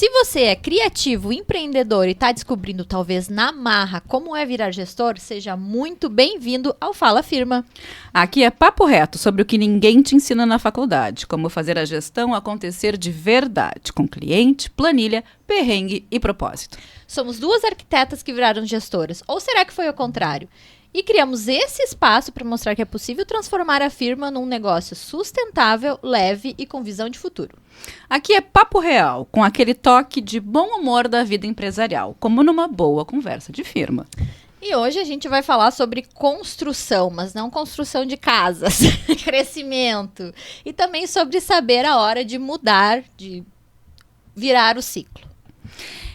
Se você é criativo, empreendedor e está descobrindo talvez na marra como é virar gestor, seja muito bem-vindo ao Fala Firma. Aqui é papo reto sobre o que ninguém te ensina na faculdade, como fazer a gestão acontecer de verdade, com cliente, planilha, perrengue e propósito. Somos duas arquitetas que viraram gestoras, ou será que foi o contrário? E criamos esse espaço para mostrar que é possível transformar a firma num negócio sustentável, leve e com visão de futuro. Aqui é papo real, com aquele toque de bom humor da vida empresarial, como numa boa conversa de firma. E hoje a gente vai falar sobre construção, mas não construção de casas, crescimento. E também sobre saber a hora de mudar, de virar o ciclo.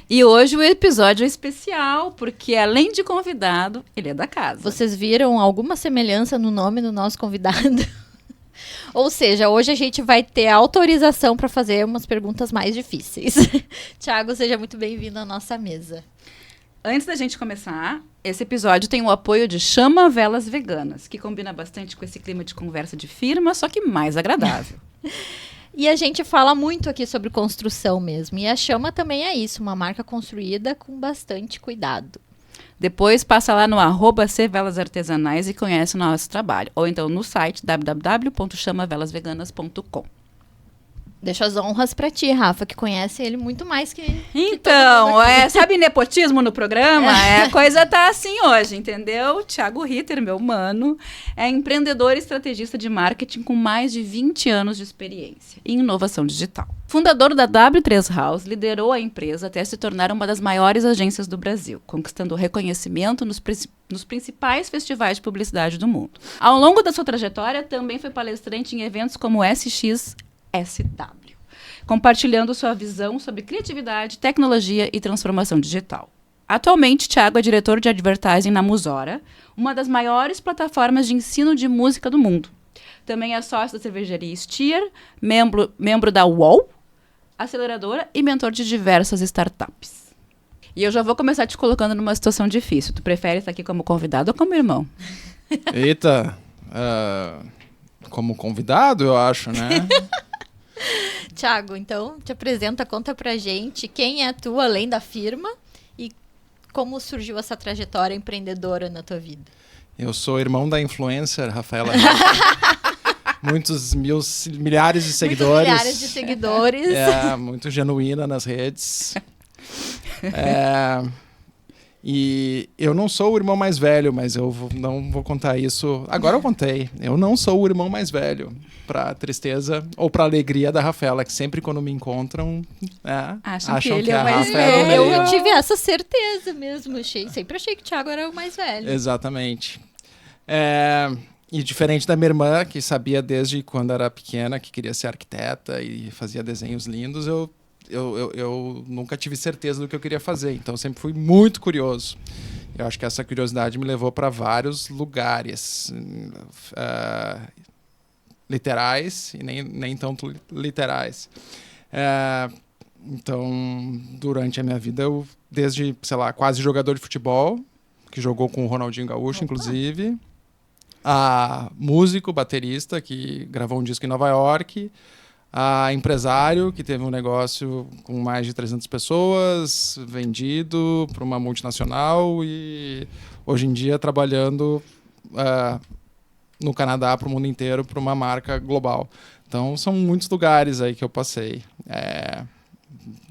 E hoje o episódio é especial, porque além de convidado, ele é da casa. Vocês viram alguma semelhança no nome do nosso convidado? Ou seja, hoje a gente vai ter autorização para fazer umas perguntas mais difíceis. Thiago, seja muito bem-vindo à nossa mesa. Antes da gente começar, esse episódio tem o apoio de Chama Velas Veganas, que combina bastante com esse clima de conversa de firma, só que mais agradável. E a gente fala muito aqui sobre construção mesmo. E a Chama também é isso, uma marca construída com bastante cuidado. Depois passa lá no @cvelasartesanais e conhece o nosso trabalho. Ou então no site www.chamavelasveganas.com. Deixa as honras pra ti, Rafa, que conhece ele muito mais que Então, todo mundo aqui. sabe nepotismo no programa? A coisa tá assim hoje, entendeu? Thiago Ritter, meu mano, é empreendedor e estrategista de marketing com mais de 20 anos de experiência em inovação digital. Fundador da W3 House, liderou a empresa até se tornar uma das maiores agências do Brasil, conquistando reconhecimento nos principais festivais de publicidade do mundo. Ao longo da sua trajetória, também foi palestrante em eventos como SXSW, compartilhando sua visão sobre criatividade, tecnologia e transformação digital. Atualmente, Thiago é diretor de advertising na Musora, uma das maiores plataformas de ensino de música do mundo. Também é sócio da cervejaria Stier, membro da UOL, aceleradora e mentor de diversas startups. E eu já vou começar te colocando numa situação difícil. Tu prefere estar aqui como convidado ou como irmão? Eita, como convidado, eu acho, né? Thiago, então, te apresenta, conta pra gente quem é tu além da firma e como surgiu essa trajetória empreendedora na tua vida. Eu sou irmão da influencer Rafaela. Milhares de seguidores. Milhares de seguidores. Muito genuína nas redes. E eu não sou o irmão mais velho, mas não vou contar isso. Agora eu contei. Eu não sou o irmão mais velho, pra tristeza ou pra alegria da Rafaela, que sempre quando me encontram, acham que ele é a o mais Rafa é o velho. melhor. Eu tive essa certeza mesmo. Sempre achei que o Thiago era o mais velho. Exatamente. E diferente da minha irmã, que sabia desde quando era pequena que queria ser arquiteta e fazia desenhos lindos, eu nunca tive certeza do que eu queria fazer. Então, eu sempre fui muito curioso. Eu acho que essa curiosidade me levou para vários lugares literais e nem tanto literais. Então, durante a minha vida, eu, desde, quase jogador de futebol, que jogou com o Ronaldinho Gaúcho, inclusive, a músico, baterista, que gravou um disco em Nova York, a empresário, que teve um negócio com mais de 300 pessoas, vendido para uma multinacional e hoje em dia trabalhando no Canadá para o mundo inteiro para uma marca global. Então são muitos lugares aí que eu passei.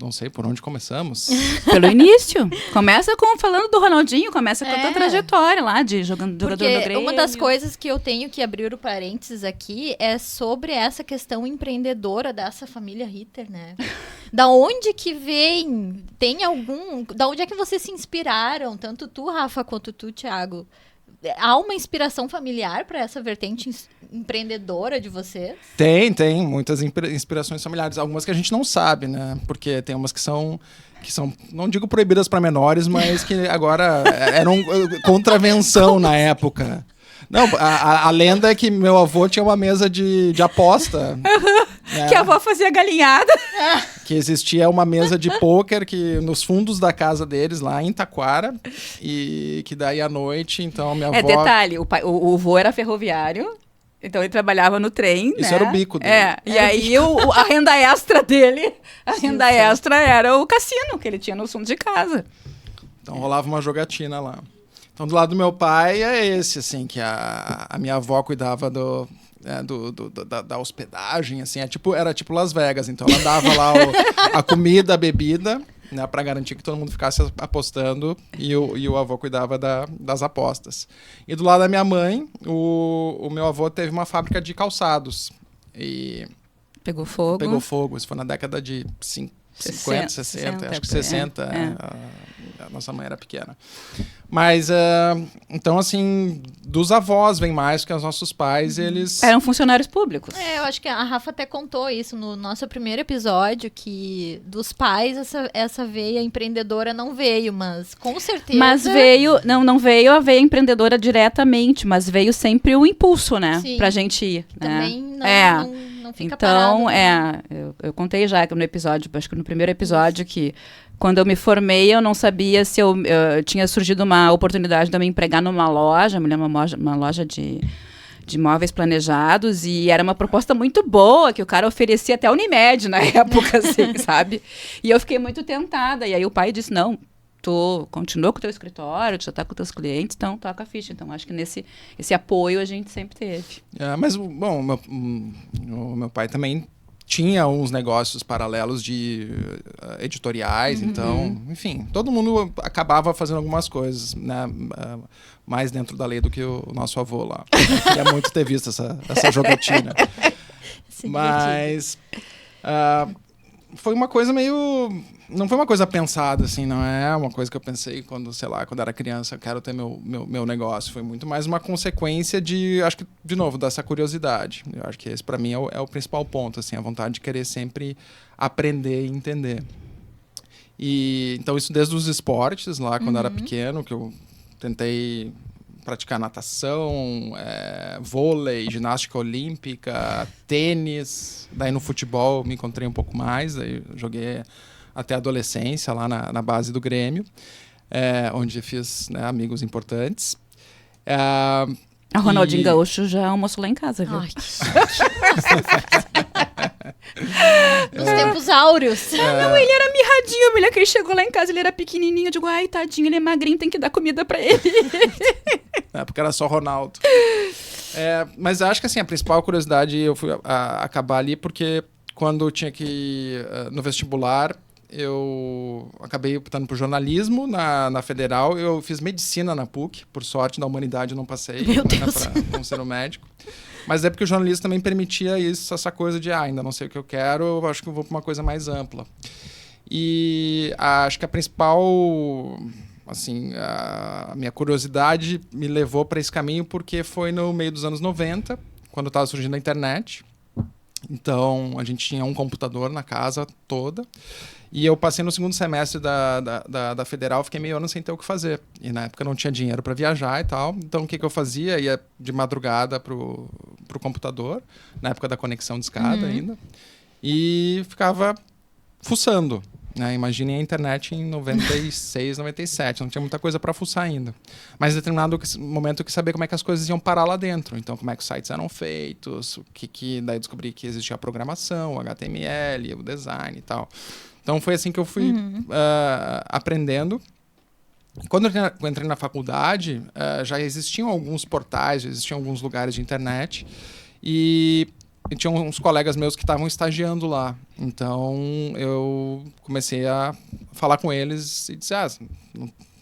Não sei por onde começamos. Pelo início. Começa falando do Ronaldinho, começa com a tua trajetória lá de jogador no Grêmio. Uma das coisas que eu tenho que abrir o parênteses aqui é sobre essa questão empreendedora dessa família Ritter, né? Da onde que vem? Da onde é que vocês se inspiraram? Tanto tu, Rafa, quanto tu, Thiago. Há uma inspiração familiar para essa vertente empreendedora de vocês? Tem muitas inspirações familiares. Algumas que a gente não sabe, né? Porque tem umas que são, não digo proibidas para menores, mas que agora eram contravenção na época. Não, a lenda é que meu avô tinha uma mesa de aposta. Que a avó fazia galinhada. Que existia uma mesa de pôquer nos fundos da casa deles, lá em Taquara. E que daí à noite, então, minha avó... Detalhe, o vô era ferroviário. Então ele trabalhava no trem, Isso né? era o bico dele. E aí a renda extra dele, extra era o cassino que ele tinha no fundo de casa. Então rolava uma jogatina lá. Então do lado do meu pai é esse, assim, que a minha avó cuidava da hospedagem, assim, era tipo Las Vegas. Então ela dava lá a comida, a bebida, né, para garantir que todo mundo ficasse apostando e o avô cuidava das apostas. E do lado da minha mãe, o meu avô teve uma fábrica de calçados. E pegou fogo. Pegou fogo. Isso foi na década de 50, 60, acho que 60. A nossa mãe era pequena. Mas, então, assim, dos avós vem mais, que os nossos pais, eles... Eram funcionários públicos. Eu acho que a Rafa até contou isso no nosso primeiro episódio, que dos pais essa veia empreendedora não veio, mas com certeza... Mas veio, não veio a veia empreendedora diretamente, mas veio sempre o impulso, né? Sim. Pra gente ir. Também né? não fica então, parado. Né? Eu contei já no episódio, acho que no primeiro episódio, que quando eu me formei, eu não sabia se eu tinha surgido uma oportunidade de eu me empregar numa loja, me lembro, uma loja de móveis planejados, e era uma proposta muito boa, que o cara oferecia até a Unimed na época, assim, sabe? E eu fiquei muito tentada, e aí o pai disse, não, tu continua com o teu escritório, tu já tá com os teus clientes, então toca a ficha. Então, acho que esse apoio a gente sempre teve. Mas, bom, o meu pai também tinha uns negócios paralelos de editoriais, então, enfim, todo mundo acabava fazendo algumas coisas, né, mais dentro da lei do que o nosso avô lá. Eu queria muito ter visto essa jogatina. Mas foi uma coisa meio... Não foi uma coisa pensada, assim, não é uma coisa que eu pensei quando era criança, eu quero ter meu negócio. Foi muito mais uma consequência acho que, de novo, dessa curiosidade. Eu acho que esse, para mim, é o principal ponto, assim, a vontade de querer sempre aprender e entender. E, então, isso desde os esportes, lá quando eu era pequeno, que eu tentei praticar natação, vôlei, ginástica olímpica, tênis. Daí, no futebol, me encontrei um pouco mais, daí joguei até a adolescência, lá na base do Grêmio, onde fiz, né, amigos importantes. A Ronaldinho Gaúcho já almoçou lá em casa, viu? Ai, que Nos tempos áureos. Não, ele era mirradinho, a mulher que ele chegou lá em casa, ele era pequenininho, eu digo, ai, tadinho, ele é magrinho, tem que dar comida pra ele. Porque era só Ronaldo. Mas acho que, assim, a principal curiosidade, eu fui acabar ali, porque quando eu tinha que ir no vestibular, eu acabei optando por jornalismo na Federal. Eu fiz medicina na PUC, por sorte, na humanidade eu não passei, Meu Deus. Para ser um médico. Mas é porque o jornalismo também permitia essa coisa de, ainda não sei o que eu quero, eu acho que eu vou para uma coisa mais ampla. E acho que a principal, assim, a minha curiosidade me levou para esse caminho porque foi no meio dos anos 90, quando estava surgindo a internet. Então, a gente tinha um computador na casa toda. E eu passei no segundo semestre da Federal, fiquei meio ano sem ter o que fazer. E na época não tinha dinheiro para viajar e tal. Então, o que eu fazia? Ia de madrugada pro computador, na época da conexão de escada ainda. E ficava fuçando. Né? Imaginem a internet em 96, 97. Não tinha muita coisa para fuçar ainda. Mas em determinado momento eu quis saber como é que as coisas iam parar lá dentro. Então, como é que os sites eram feitos, daí descobri que existia a programação, o HTML, o design e tal. Então, foi assim que eu fui aprendendo. Quando eu entrei na faculdade, já existiam alguns portais, já existiam alguns lugares de internet. E tinha uns colegas meus que estavam estagiando lá. Então, eu comecei a falar com eles e disse,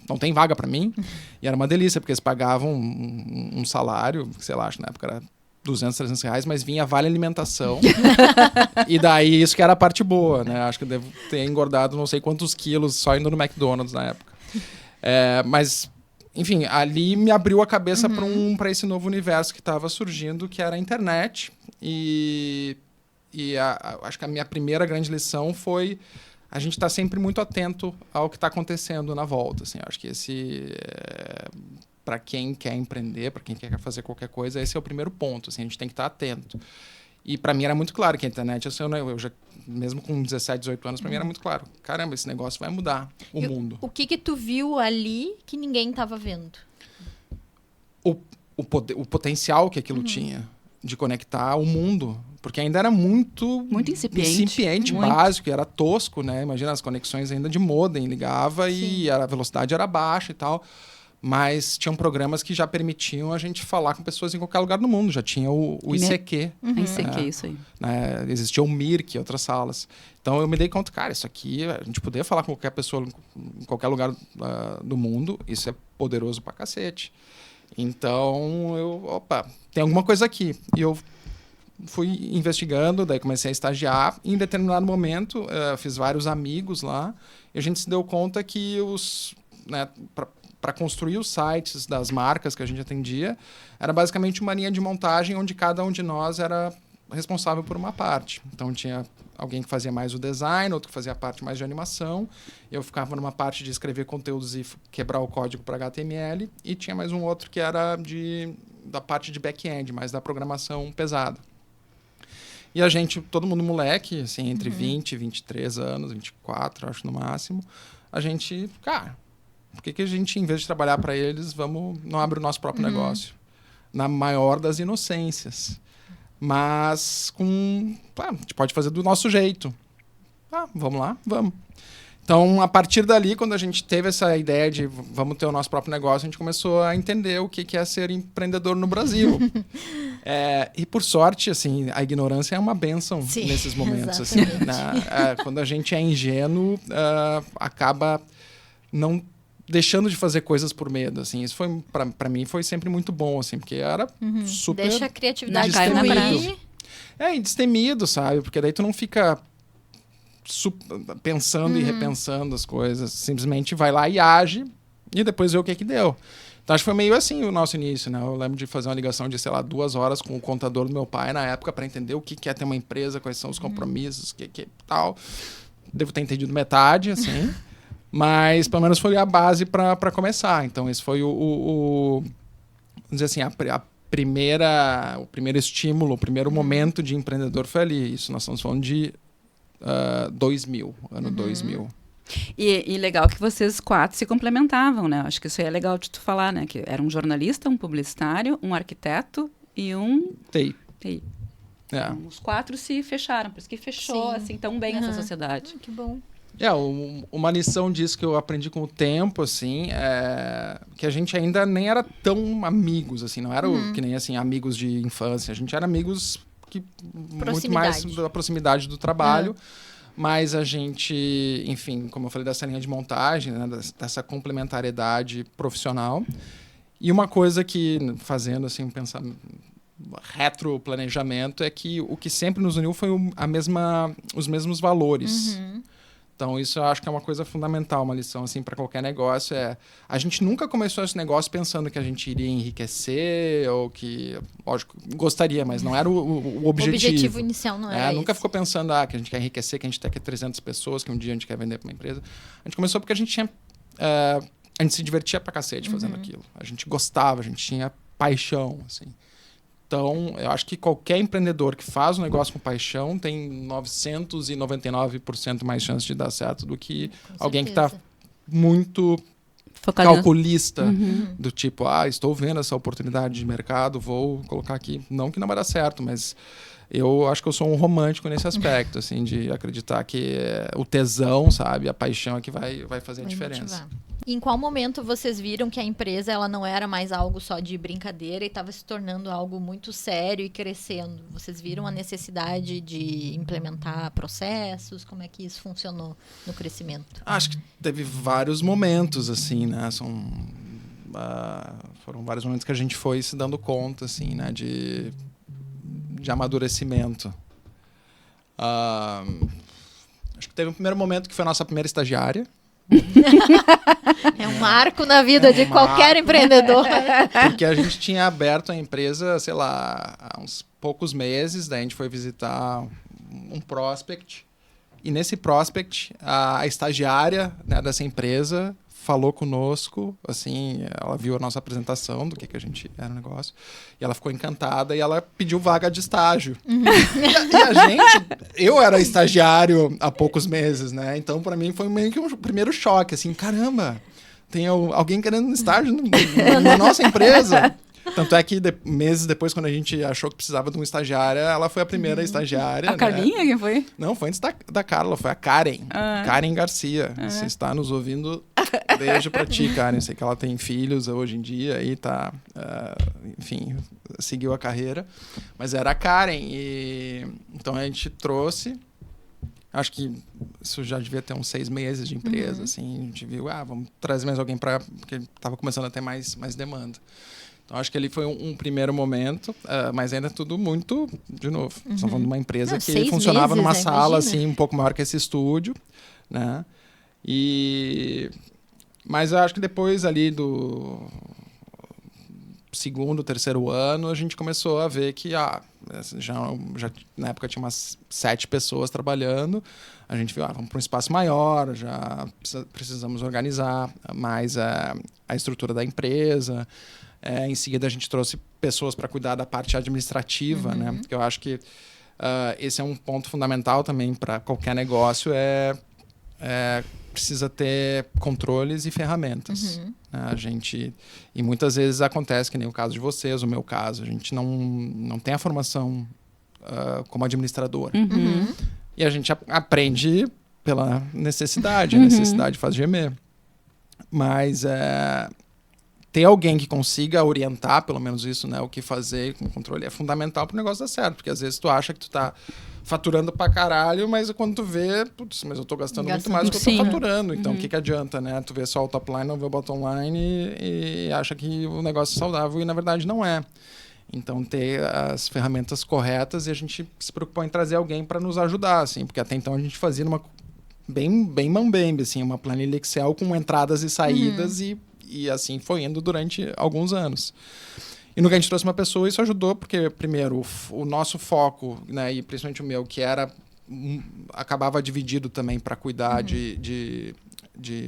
não tem vaga para mim? E era uma delícia, porque eles pagavam um salário, sei lá, acho que na época era 200, 300 reais, mas vinha vale alimentação. E daí, isso que era a parte boa, né? Acho que eu devo ter engordado não sei quantos quilos só indo no McDonald's na época. Mas, enfim, ali me abriu a cabeça para esse novo universo que estava surgindo, que era a internet. E acho que a minha primeira grande lição foi a gente estar sempre muito atento ao que está acontecendo na volta. Assim, acho que para quem quer empreender, para quem quer fazer qualquer coisa, esse é o primeiro ponto. Assim, a gente tem que estar atento. E para mim era muito claro que a internet, eu já, mesmo com 17, 18 anos, para mim era muito claro. Caramba, esse negócio vai mudar o mundo. O que tu viu ali que ninguém estava vendo? O potencial que aquilo tinha. de conectar o mundo. Porque ainda era muito incipiente, muito. básico, era tosco, né? Imagina as conexões ainda de modem, ligava e a velocidade era baixa e tal. Mas tinham programas que já permitiam a gente falar com pessoas em qualquer lugar do mundo. Já tinha o ICQ. ICQ, isso aí. Né? Existia o Mirk, outras salas. Então eu me dei conta, cara, isso aqui, a gente poder falar com qualquer pessoa em qualquer lugar do mundo, isso é poderoso pra cacete. Então tem alguma coisa aqui. E eu fui investigando, daí comecei a estagiar. E em determinado momento, fiz vários amigos lá. E a gente se deu conta que para construir os sites das marcas que a gente atendia, era basicamente uma linha de montagem onde cada um de nós era responsável por uma parte. Então tinha alguém que fazia mais o design, outro que fazia a parte mais de animação. Eu ficava numa parte de escrever conteúdos e quebrar o código para HTML. E tinha mais um outro que era da parte de back-end, mais da programação pesada. E a gente, todo mundo moleque, assim, entre 20 e 23 anos, 24, acho no máximo, a gente, cara, por que a gente, em vez de trabalhar para eles, não abre o nosso próprio negócio? Na maior das inocências. Mas a gente pode fazer do nosso jeito. Vamos lá, vamos. Então, a partir dali, quando a gente teve essa ideia de vamos ter o nosso próprio negócio, a gente começou a entender o que é ser empreendedor no Brasil. E, por sorte, assim, a ignorância é uma bênção nesses momentos. Assim, né? Quando a gente é ingênuo, acaba não deixando de fazer coisas por medo. Assim. Isso foi, para mim, foi sempre muito bom, assim, porque era super Deixa a criatividade destemido. E destemido, sabe? Porque daí tu não fica pensando e repensando as coisas. Simplesmente vai lá e age e depois vê o que deu. Então, acho que foi meio assim o nosso início, né? Eu lembro de fazer uma ligação de, 2 horas com o contador do meu pai na época para entender o que é ter uma empresa, quais são os compromissos, o que tal. Devo ter entendido metade, assim. Mas, pelo menos, foi a base para começar. Então, esse foi vamos dizer assim, o primeiro estímulo, o primeiro momento de empreendedor foi ali. Isso nós estamos falando de 2000, ano 2000. E legal que vocês 4 se complementavam, né? Acho que isso aí é legal de tu falar, né? Que era um jornalista, um publicitário, um arquiteto e um TI. Então, os 4 se fecharam, por isso que fechou assim tão bem essa sociedade. Que bom. Uma lição disso que eu aprendi com o tempo, assim, que a gente ainda nem era tão amigos, assim, não era que nem, assim, amigos de infância. A gente era amigos muito mais da proximidade do trabalho, mas a gente, enfim, como eu falei, dessa linha de montagem, né, dessa complementariedade profissional. E uma coisa que, fazendo, assim, retroplanejamento, é que o que sempre nos uniu foi os mesmos valores. Então, isso eu acho que é uma coisa fundamental, uma lição assim, para qualquer negócio. A gente nunca começou esse negócio pensando que a gente iria enriquecer ou que, lógico, gostaria, mas não era o objetivo. O objetivo inicial não era nunca esse. ficou pensando que a gente quer enriquecer, que a gente quer 300 pessoas, que um dia a gente quer vender para uma empresa. A gente começou porque a gente tinha... a gente se divertia pra cacete fazendo aquilo. A gente gostava, a gente tinha paixão, assim. Então, eu acho que qualquer empreendedor que faz um negócio com paixão tem 999% mais chance de dar certo do que alguém que está muito calculista, do tipo, estou vendo essa oportunidade de mercado, vou colocar aqui. Não que não vai dar certo, mas eu acho que eu sou um romântico nesse aspecto, assim, de acreditar que o tesão, sabe, a paixão é que vai fazer a diferença. Motivar. E em qual momento vocês viram que a empresa ela não era mais algo só de brincadeira e estava se tornando algo muito sério e crescendo? Vocês viram a necessidade de implementar processos? Como é que isso funcionou no crescimento? Acho que teve vários momentos, assim, né? Foram vários momentos que a gente foi se dando conta, assim, né? De amadurecimento. Acho que teve um primeiro momento que foi a nossa primeira estagiária. É um marco na vida de qualquer empreendedor. Porque a gente tinha aberto a empresa, sei lá, há uns poucos meses. Daí a gente foi visitar um prospect. E nesse prospect, a estagiária, né, dessa empresa falou conosco, assim, ela viu a nossa apresentação do que a gente era o negócio, e ela ficou encantada e ela pediu vaga de estágio. E a gente, eu era estagiário há poucos meses, né? Então, para mim, foi meio que um primeiro choque, assim, caramba, tem alguém querendo um estágio na nossa empresa. Tanto é que meses depois, quando a gente achou que precisava de uma estagiária, ela foi a primeira estagiária. A Carlinha, quem foi? Não, foi antes da Carla, foi a Karen. Karen Garcia. Se está nos ouvindo, beijo pra ti, Karen. Sei que ela tem filhos hoje em dia e tá, enfim, seguiu a carreira. Mas era a Karen. E então a gente trouxe. Acho que isso já devia ter uns 6 meses de empresa, assim. A gente viu, vamos trazer mais alguém porque estava começando a ter mais demanda. Então, acho que ali foi um primeiro momento, mas ainda tudo muito, de novo, estamos falando de uma empresa que funcionava numa sala, assim, um pouco maior que esse estúdio, né? Mas eu acho que depois ali do segundo, terceiro ano, a gente começou a ver que já na época tinha umas 7 pessoas trabalhando. A gente viu, vamos para um espaço maior, já precisamos organizar mais a estrutura da empresa. Em seguida, a gente trouxe pessoas para cuidar da parte administrativa, né? Porque eu acho que esse é um ponto fundamental também para qualquer negócio, precisa ter controles e ferramentas. E muitas vezes acontece, que nem o caso de vocês, o meu caso, a gente não tem a formação como administrador. E a gente aprende pela necessidade, a necessidade faz gemer. Mas ter alguém que consiga orientar, pelo menos isso, né, o que fazer com o controle, é fundamental para o negócio dar certo, porque às vezes tu acha que tu tá faturando pra caralho, mas quando tu vê, putz, mas eu tô gastando muito mais do que eu tô faturando, então o que adianta, né? Tu vê só o top line, não vê o bottom line e acha que o negócio é saudável e na verdade não é. Então ter as ferramentas corretas e a gente se preocupou em trazer alguém para nos ajudar, assim, porque até então a gente fazia bem mambembe, assim, uma planilha Excel com entradas e saídas e assim foi indo durante alguns anos. E no que a gente trouxe uma pessoa, isso ajudou, porque, primeiro, o nosso foco, né, e principalmente o meu, que acabava dividido também para cuidar de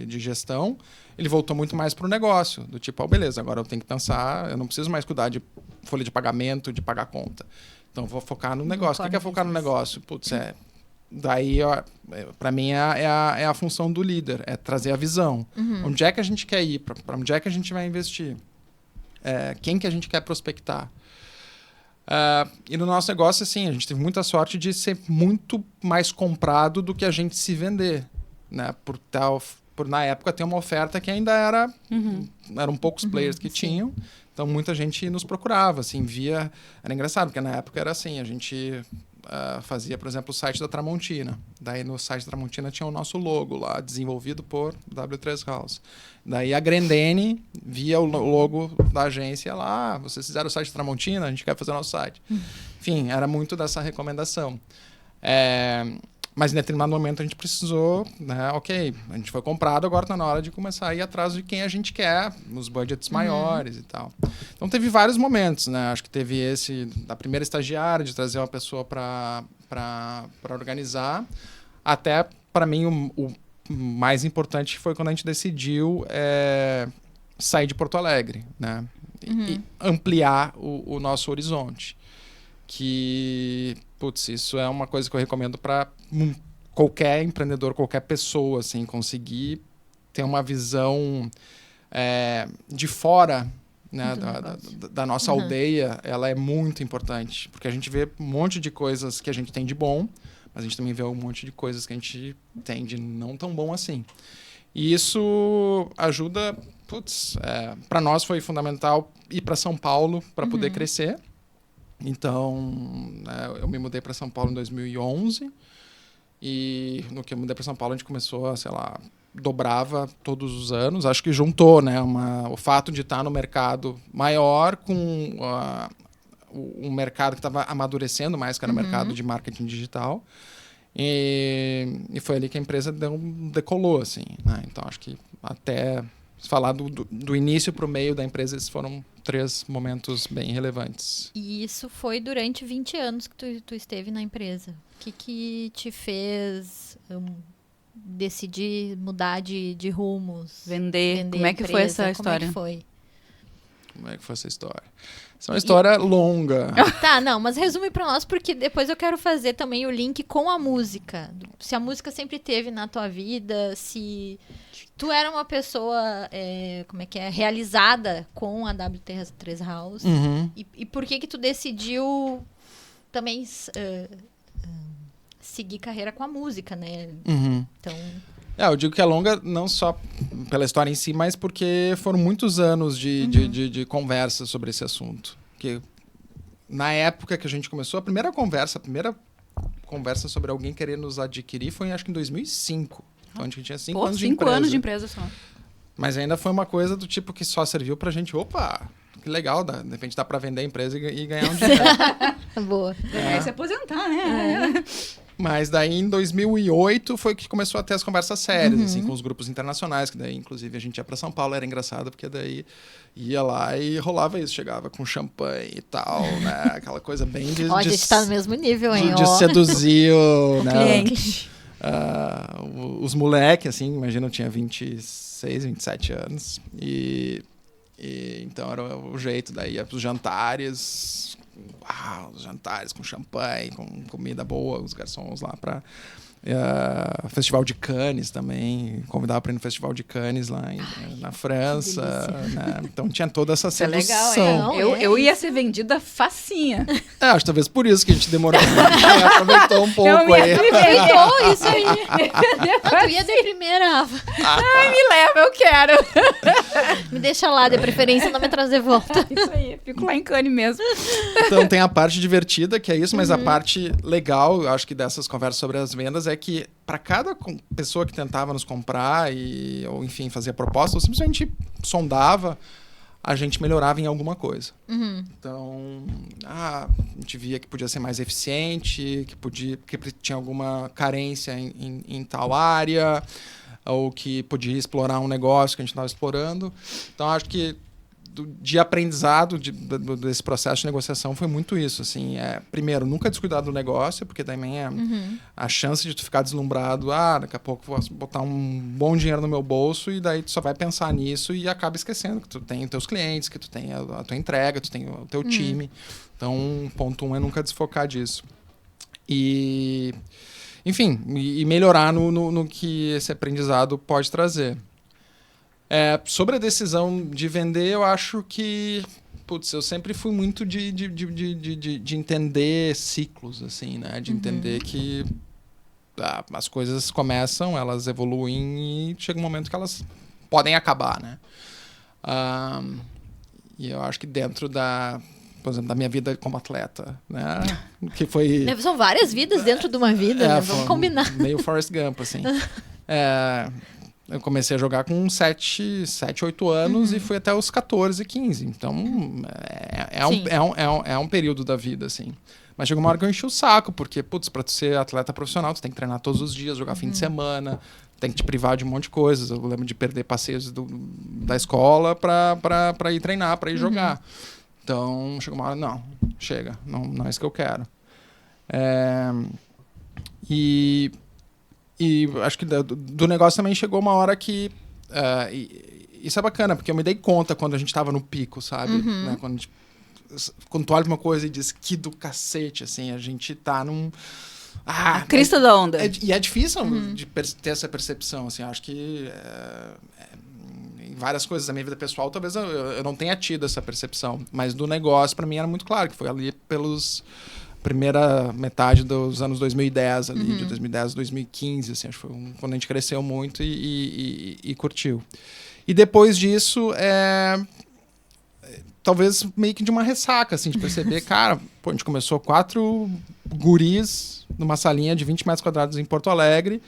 gestão, ele voltou muito mais para o negócio, do tipo, beleza, agora eu tenho que pensar, eu não preciso mais cuidar de folha de pagamento, de pagar conta. Então, eu vou focar no negócio. O que é focar no negócio? Putz, daí, para mim, é a função do líder, é trazer a visão. Onde é que a gente quer ir? Para onde é que a gente vai investir? Quem que a gente quer prospectar? E no nosso negócio, assim, a gente teve muita sorte de ser muito mais comprado do que a gente se vender, né? Por na época ter uma oferta que ainda eram poucos players que tinham, então muita gente nos procurava, assim, era engraçado, porque na época era assim, a gente fazia, por exemplo, o site da Tramontina. Daí no site da Tramontina tinha o nosso logo lá, desenvolvido por W3 House. Daí a Grendene via o logo da agência lá, vocês fizeram o site da Tramontina, a gente quer fazer o nosso site. Enfim, era muito dessa recomendação. Mas em determinado momento a gente precisou, né, ok, a gente foi comprado, agora está na hora de começar a ir atrás de quem a gente quer, nos budgets maiores e tal. Então teve vários momentos, né? Acho que teve esse da primeira estagiária, de trazer uma pessoa para organizar, até para mim o mais importante foi quando a gente decidiu sair de Porto Alegre, né? E ampliar o nosso horizonte. Que, putz, isso é uma coisa que eu recomendo para qualquer empreendedor, qualquer pessoa, assim, conseguir ter uma visão de fora, né, da nossa aldeia, ela é muito importante, porque a gente vê um monte de coisas que a gente tem de bom, mas a gente também vê um monte de coisas que a gente tem de não tão bom assim. E isso ajuda, para nós foi fundamental ir para São Paulo para poder crescer. Então, eu me mudei para São Paulo em 2011 e no que eu mudei para São Paulo a gente começou a, sei lá, dobrava todos os anos. Acho que juntou, né, o fato de estar no mercado maior com um mercado que estava amadurecendo mais, que era o mercado de marketing digital. E foi ali que a empresa decolou, assim, né? Então, acho que até falar do início para o meio da empresa, esses foram 3 momentos bem relevantes. E isso foi durante 20 anos que tu esteve na empresa. O que te fez decidir mudar de rumos? Vender. Como é que foi essa história? Como é que foi? Como é que foi essa história? Essa é uma história longa. Tá, não, mas resume pra nós, porque depois eu quero fazer também o link com a música. Se a música sempre teve na tua vida, se tu era uma pessoa, realizada com a WT3 House. Uhum. E por que tu decidiu também seguir carreira com a música, né? Uhum. Então... Eu digo que é longa não só pela história em si, mas porque foram muitos anos de conversa sobre esse assunto. Porque na época que a gente começou, a primeira conversa sobre alguém querer nos adquirir foi, acho que em 2005. Então a gente tinha 5 anos de empresa. 5 anos de empresa só. Mas ainda foi uma coisa do tipo que só serviu pra gente, opa, que legal, de repente dá pra vender a empresa e ganhar um dinheiro. Boa. É se aposentar, né? Mas daí, em 2008, foi que começou a ter as conversas sérias, assim, com os grupos internacionais, que daí, inclusive, a gente ia pra São Paulo, era engraçado, porque daí ia lá e rolava isso, chegava com champanhe e tal, né? Aquela coisa bem de... Ó, a gente tá no mesmo nível, hein? De seduzir o cliente. Os moleques, assim, imagina, eu tinha 26, 27 anos, e então era o jeito, daí ia pros jantares... os jantares com champanhe, com comida boa, os garçons lá para Festival de Cannes também, convidava para ir no Festival de Cannes lá na França, né? Então tinha toda essa sedução. É legal, hein? Eu ia ser vendida facinha. Acho que talvez por isso que a gente demorou. Aproveitou um pouco aí. Aproveitou isso aí. Tu ia de primeira. Ai, me leva, eu quero. Me deixa lá, de preferência, não me trazer de volta. Isso aí, fico lá em Cannes mesmo. Então tem a parte divertida, que é isso, mas a parte legal, eu acho que dessas conversas sobre as vendas é que para cada pessoa que tentava nos comprar ou enfim, fazia proposta, ou simplesmente sondava, a gente melhorava em alguma coisa. Então, a gente via que podia ser mais eficiente, que tinha alguma carência em tal área, ou que podia explorar um negócio que a gente estava explorando. Então, acho que de aprendizado desse processo de negociação foi muito isso, assim, primeiro, nunca descuidar do negócio, porque também a chance de tu ficar deslumbrado, daqui a pouco vou botar um bom dinheiro no meu bolso, e daí tu só vai pensar nisso e acaba esquecendo que tu tem os teus clientes, que tu tem a tua entrega, tu tem o teu time. Então, ponto 1 é nunca desfocar disso. E, enfim, e melhorar no que esse aprendizado pode trazer. Sobre a decisão de vender, eu acho que... eu sempre fui muito de entender ciclos, assim, né? De entender que as coisas começam, elas evoluem e chega um momento que elas podem acabar, né? E eu acho que dentro por exemplo, da minha vida como atleta, né? Que foi... São várias vidas dentro de uma vida, né? Vamos combinar. Meio Forrest Gump, assim. Eu comecei a jogar com 7, 8 anos e fui até os 14, 15. Então, é um período da vida, assim. Mas chegou uma hora que eu enchi o saco, porque, pra tu ser atleta profissional, tu tem que treinar todos os dias, jogar fim de semana, tem que te privar de um monte de coisas. Eu lembro de perder passeios da escola pra ir treinar, pra ir jogar. Então, chegou uma hora, não, chega, não é isso que eu quero. E acho que do negócio também chegou uma hora que... isso é bacana, porque eu me dei conta quando a gente estava no pico, sabe? Né? Quando tu olha pra uma coisa e diz, que do cacete, assim, a gente tá num... a crista da onda. E é difícil de ter essa percepção, assim, acho que... em várias coisas da minha vida pessoal, talvez eu não tenha tido essa percepção. Mas do negócio, para mim, era muito claro, que foi ali primeira metade dos anos 2010, ali, de 2010 a 2015, assim, acho que foi quando a gente cresceu muito e curtiu. E depois disso, talvez meio que de uma ressaca, assim, de perceber, cara, a gente começou 4 guris numa salinha de 20 metros quadrados em Porto Alegre,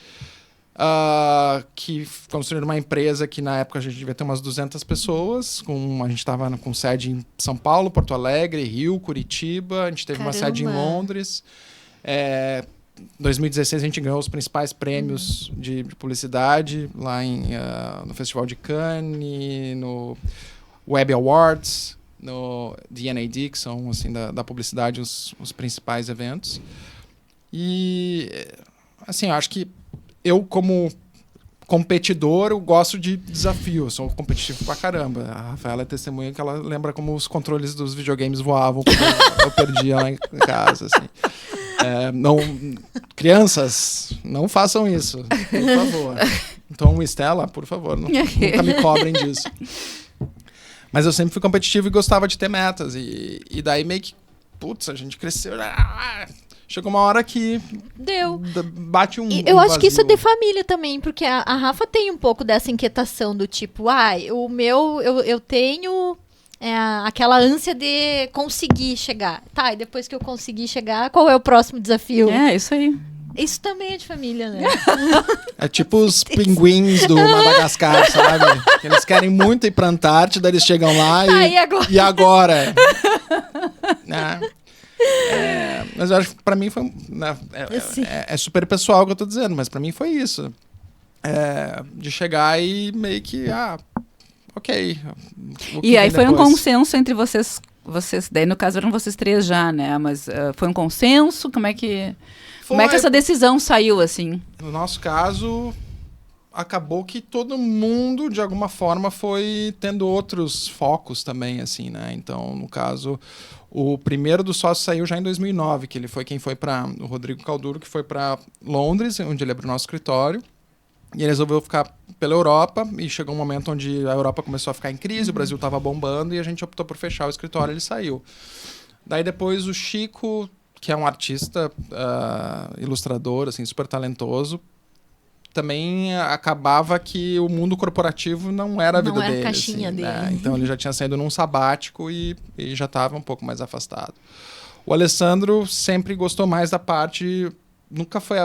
que construíram uma empresa que na época a gente devia ter umas 200 pessoas, a gente estava com sede em São Paulo, Porto Alegre, Rio, Curitiba, a gente teve uma sede em Londres. Em 2016 a gente ganhou os principais prêmios de publicidade lá no Festival de Cannes, no Web Awards, no D&AD, que são assim, da publicidade os principais eventos. E assim, eu acho que eu, como competidor, eu gosto de desafio. Eu sou competitivo pra caramba. A Rafaela é testemunha que ela lembra como os controles dos videogames voavam quando eu perdia lá em casa, assim. Crianças, não façam isso, por favor. Então, Estela, por favor, nunca me cobrem disso. Mas eu sempre fui competitivo e gostava de ter metas. E daí meio que, putz, a gente cresceu. Chegou uma hora que Deu. Bate um Eu acho que vazio. isso é de família também, porque a Rafa tem um pouco dessa inquietação do tipo, eu tenho aquela ânsia de conseguir chegar. Tá, e depois que eu conseguir chegar, qual é o próximo desafio? É, isso aí. Isso também é de família, né? É tipo os pinguins do Madagascar, sabe? Eles querem muito ir pra Antártida, eles chegam lá Tá, e agora? E agora? Mas eu acho que pra mim foi... É super pessoal o que eu tô dizendo, mas pra mim foi isso. De chegar e meio que... ok. E aí foi um depois? consenso entre vocês, daí no caso eram vocês três já, né? Mas foi um consenso? Como é que essa decisão saiu, assim? No nosso caso, acabou que todo mundo, de alguma forma, foi tendo outros focos também, assim, né? Então, no caso, o primeiro dos sócios saiu já em 2009, que ele foi quem foi para o Rodrigo Calduro, que foi para Londres, onde ele abriu o nosso escritório. E ele resolveu ficar pela Europa, e chegou um momento onde a Europa começou a ficar em crise, o Brasil estava bombando, e a gente optou por fechar o escritório, ele saiu. Daí depois o Chico, que é um artista, ilustrador, assim, super talentoso, também acabava que o mundo corporativo não era a vida dele. Não era a caixinha assim, dele. né? Então ele já tinha saído num sabático e já estava um pouco mais afastado. O Alessandro sempre gostou mais da parte... Nunca foi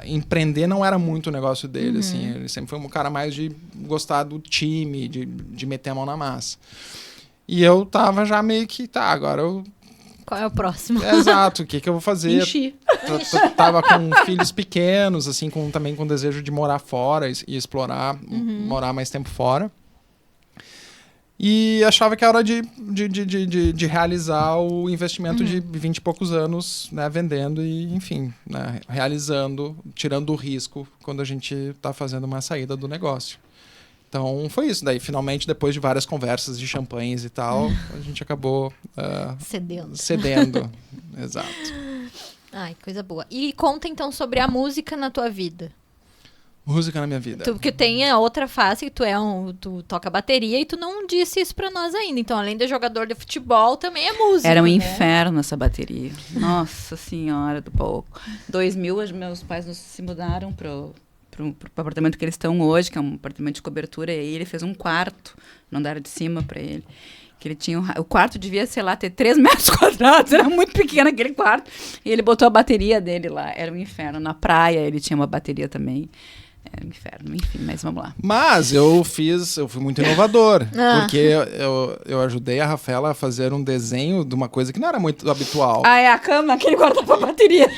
empreender, não era muito o negócio dele, assim. Ele sempre foi um cara mais de gostar do time, de meter a mão na massa. E eu tava já meio que, agora eu... Qual é o próximo? Exato, o que eu vou fazer? Enchi. Tava com filhos pequenos, assim, também com desejo de morar fora e explorar, morar mais tempo fora. E achava que era hora de realizar o investimento de 20 e poucos anos, né, vendendo e, enfim, né, realizando, tirando o risco quando a gente está fazendo uma saída do negócio. Então, foi isso. Daí, finalmente, depois de várias conversas de champanhes e tal, a gente acabou cedendo. Exato. Ai, coisa boa. E conta, então, sobre a música na tua vida. Música na minha vida. Porque tem a outra face, que tu toca bateria e tu não disse isso pra nós ainda. Então, além de jogador de futebol, também é música. Era um né? inferno essa bateria. Nossa senhora do pouco. 2000, meus pais se mudaram pro apartamento que eles estão hoje, que é um apartamento de cobertura, e aí ele fez um quarto no andar de cima pra ele. Que ele tinha o quarto devia, sei lá, ter 3 metros quadrados, era muito pequeno aquele quarto. E ele botou a bateria dele lá, era um inferno. Na praia ele tinha uma bateria também. Era um inferno, enfim, mas vamos lá. Mas eu fui muito inovador, porque eu ajudei a Rafaela a fazer um desenho de uma coisa que não era muito habitual. É a cama que ele guardava a bateria.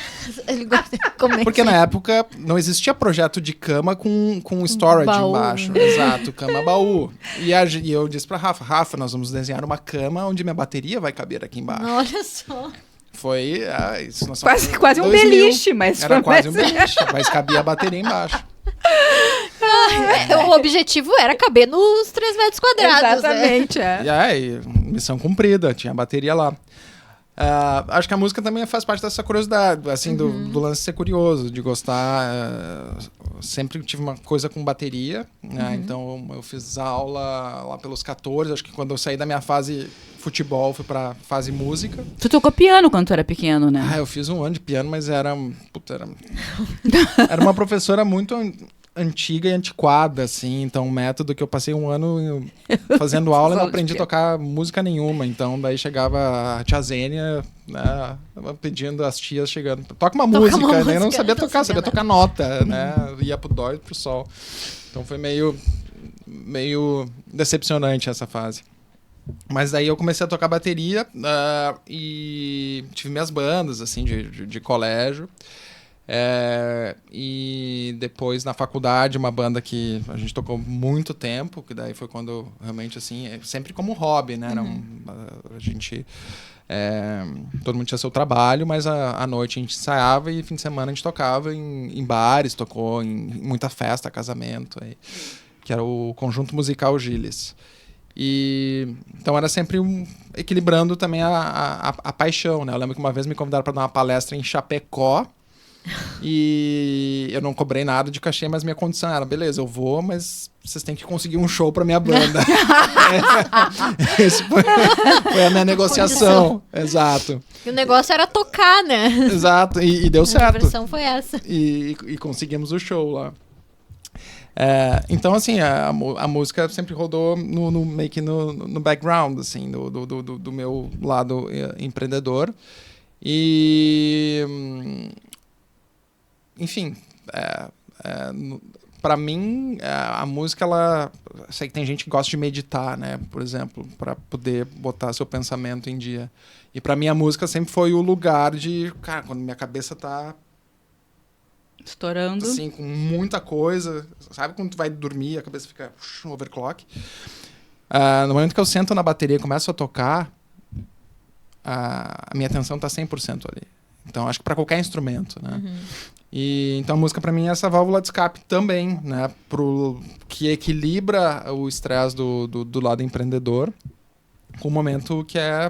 Ele gosta de comer. Porque na época não existia projeto de cama com storage baú. embaixo. Exato, cama baú. E eu disse pra Rafa, nós vamos desenhar uma cama onde minha bateria vai caber aqui embaixo. Olha só. Foi isso. Nós Quase um 2000. beliche, mas Era foi quase um beliche, mas cabia a bateria embaixo. O objetivo era caber nos 3 metros quadrados. Exatamente, E aí, missão cumprida, tinha a bateria lá. Acho que a música também faz parte dessa curiosidade, assim, do lance ser curioso, de gostar. Sempre tive uma coisa com bateria, né? Então eu fiz aula lá pelos 14, acho que quando eu saí da minha fase futebol, fui pra fase música. Tu tocou piano quando tu era pequeno, né? Eu fiz um ano de piano, mas era uma professora muito antiga e antiquada, assim, então um método que eu passei um ano fazendo aula e não aprendi a tocar música nenhuma, então daí chegava a tia Zênia, né, pedindo as tias chegando, toca uma música, né, eu não sabia tocar, sabia tocar nota, né, ia pro dó e pro sol, então foi meio decepcionante essa fase. Mas daí eu comecei a tocar bateria e tive minhas bandas, assim, de colégio. E depois na faculdade uma banda que a gente tocou muito tempo, que daí foi quando realmente assim, sempre como hobby, né? A gente Todo mundo tinha seu trabalho, mas à noite a gente ensaiava e fim de semana a gente tocava em bares, tocou em muita festa, casamento, que era o Conjunto Musical Gilles. E então era sempre equilibrando também a paixão, né? Eu lembro que uma vez me convidaram para dar uma palestra em Chapecó e eu não cobrei nada de cachê, mas minha condição era, beleza, eu vou, mas vocês têm que conseguir um show para minha banda. Esse foi a minha negociação. Exato. E o negócio era tocar, né? Exato, e deu certo. A versão foi essa. E conseguimos o show lá. Então, assim, a música sempre rodou meio que no background, assim, do meu lado empreendedor. E, enfim, para mim, a música, sei que tem gente que gosta de meditar, né, por exemplo, para poder botar seu pensamento em dia. E para mim, a música sempre foi o lugar de, cara, quando minha cabeça tá estourando. Assim, com muita coisa. Sabe quando tu vai dormir, a cabeça fica overclock? No momento que eu sento na bateria e começo a tocar, a minha atenção tá 100% ali. Então, acho que para qualquer instrumento, né? Uhum. E, então, a música para mim é essa válvula de escape também, né? Que equilibra o estresse do lado empreendedor com um momento que é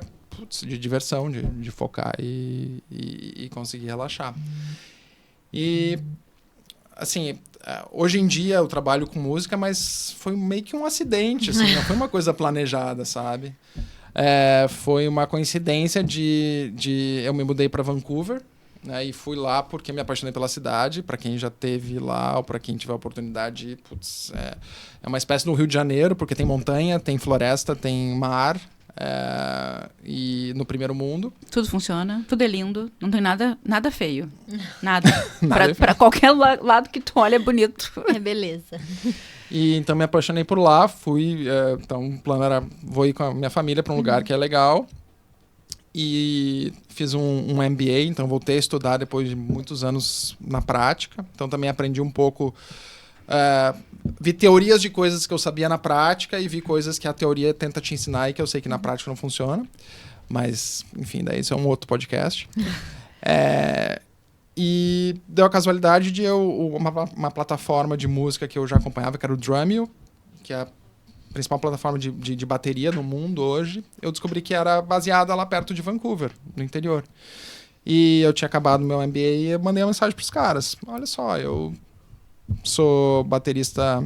de diversão, de focar e conseguir relaxar. E, assim, hoje em dia eu trabalho com música, mas foi meio que um acidente, assim, não foi uma coisa planejada, sabe? Foi uma coincidência eu me mudei para Vancouver, né, e fui lá porque me apaixonei pela cidade. Para quem já esteve lá ou para quem tiver a oportunidade, é uma espécie do Rio de Janeiro, porque tem montanha, tem floresta, tem mar. E no primeiro mundo. Tudo funciona, tudo é lindo, não tem nada feio. Nada. Pra qualquer lado que tu olha é bonito. É beleza. E então me apaixonei por lá, fui. Então o plano era, vou ir com a minha família para um lugar que é legal. E fiz um MBA, então voltei a estudar depois de muitos anos na prática. Então também aprendi um pouco. Vi teorias de coisas que eu sabia na prática e vi coisas que a teoria tenta te ensinar e que eu sei que na prática não funciona. Mas, enfim, daí isso é um outro podcast. E deu a casualidade de uma plataforma de música que eu já acompanhava, que era o Drumeo, que é a principal plataforma de bateria no mundo hoje. Eu descobri que era baseada lá perto de Vancouver, no interior. E eu tinha acabado meu MBA e eu mandei uma mensagem para os caras. Olha só, eu sou baterista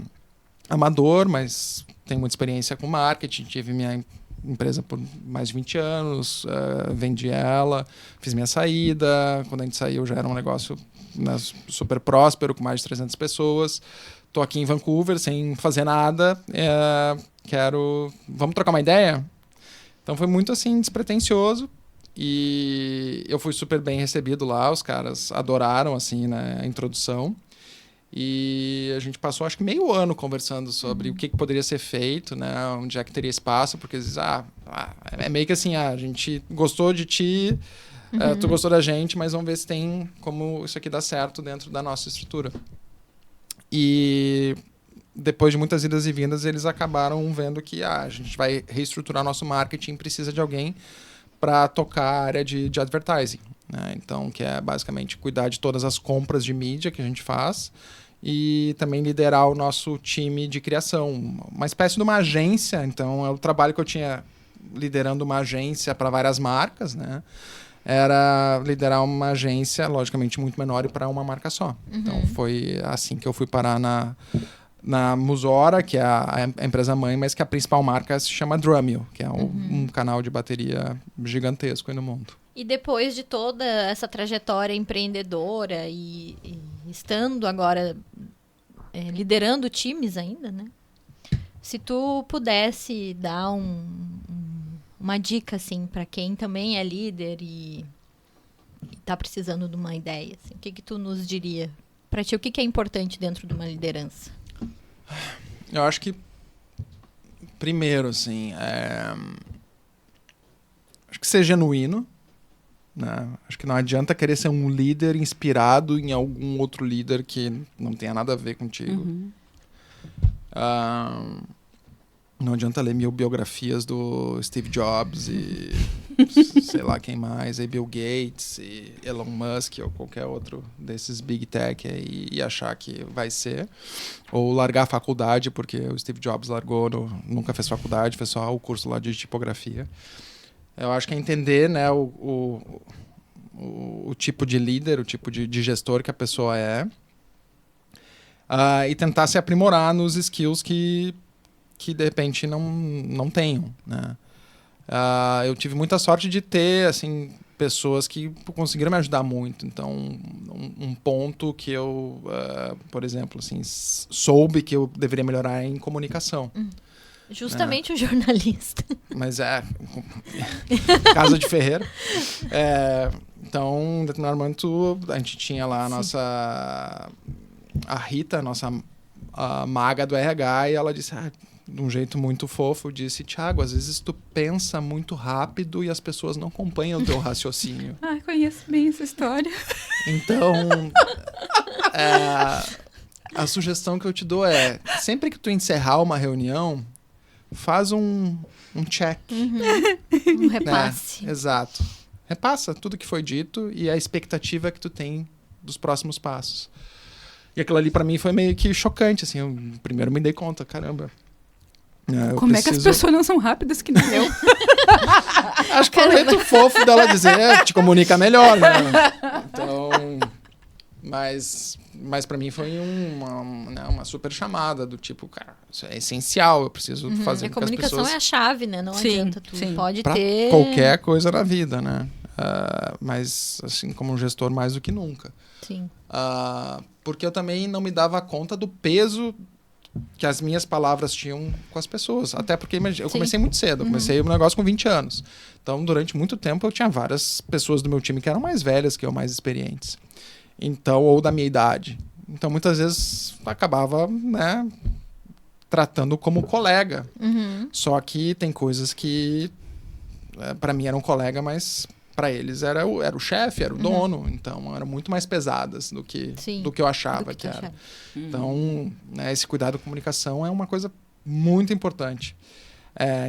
amador, mas tenho muita experiência com marketing. Tive minha empresa por mais de 20 anos, vendi ela, fiz minha saída. Quando a gente saiu já era um negócio, né, super próspero, com mais de 300 pessoas. Estou aqui em Vancouver sem fazer nada. Vamos trocar uma ideia? Então foi muito assim, despretensioso. E eu fui super bem recebido lá. Os caras adoraram assim, né, a introdução. E a gente passou, acho que meio ano conversando sobre o que poderia ser feito, né? Onde é que teria espaço, porque eles dizem, é meio que assim, a gente gostou de ti, tu gostou da gente, mas vamos ver se tem como isso aqui dar certo dentro da nossa estrutura. E depois de muitas idas e vindas, eles acabaram vendo que a gente vai reestruturar nosso marketing, precisa de alguém para tocar a área de advertising, né? Então, que é basicamente cuidar de todas as compras de mídia que a gente faz e também liderar o nosso time de criação. Uma espécie de uma agência. Então, é o trabalho que eu tinha liderando uma agência para várias marcas, né? Era liderar uma agência, logicamente, muito menor e para uma marca só. Então, foi assim que eu fui parar na Musora, que é a empresa mãe, mas que a principal marca se chama Drumeo, que é um canal de bateria gigantesco aí no mundo. E depois de toda essa trajetória empreendedora e estando agora liderando times ainda, né? Se tu pudesse dar uma dica, assim, para quem também é líder e tá precisando de uma ideia, assim, o que tu nos diria? Para ti, o que é importante dentro de uma liderança? Eu acho que, primeiro, assim, acho que ser genuíno, né? Acho que não adianta querer ser um líder inspirado em algum outro líder que não tenha nada a ver contigo. Uhum. Não adianta ler 1000 biografias do Steve Jobs e sei lá quem mais, aí Bill Gates e Elon Musk ou qualquer outro desses big tech aí, e achar que vai ser. Ou largar a faculdade, porque o Steve Jobs nunca fez faculdade, fez só o curso lá de tipografia. Eu acho que é entender, né, o tipo de líder, o tipo de gestor que a pessoa é, e tentar se aprimorar nos skills que de repente não tenham, né? Eu tive muita sorte de ter, assim, pessoas que conseguiram me ajudar muito. Então, um ponto que eu, por exemplo, assim, soube que eu deveria melhorar é em comunicação. Justamente o jornalista. Mas casa de ferreiro. Então, em determinado momento, a gente tinha lá a Rita, a maga do RH, e ela disse, de um jeito muito fofo, disse, Thiago, às vezes tu pensa muito rápido e as pessoas não acompanham o teu raciocínio. Conheço bem essa história. Então, a sugestão que eu te dou é, sempre que tu encerrar uma reunião, faz um check. Um repasse. Né? Exato. Repassa tudo que foi dito e a expectativa que tu tem dos próximos passos. E aquilo ali pra mim foi meio que chocante, assim, eu primeiro me dei conta, caramba. Como é que as pessoas não são rápidas que nem eu? Acho que é um jeito fofo dela dizer, te comunica melhor, né? Então, mas pra mim foi uma super chamada do tipo, cara, isso é essencial, eu preciso fazer com que as pessoas... A comunicação é a chave, né? Não adianta, tu pode pra ter... qualquer coisa na vida, né? Mas, assim, como um gestor, mais do que nunca. Sim. Porque eu também não me dava conta do peso que as minhas palavras tinham com as pessoas. Até porque eu comecei muito cedo. Eu comecei um negócio com 20 anos. Então, durante muito tempo, eu tinha várias pessoas do meu time que eram mais velhas que eu, mais experientes. Então, ou da minha idade. Então, muitas vezes, acabava, né, tratando como colega. Só que tem coisas que, para mim, eram colega, mas... para eles era o chefe, era o dono, então eram muito mais pesadas do que eu achava que era. Então, né, esse cuidado com comunicação é uma coisa muito importante.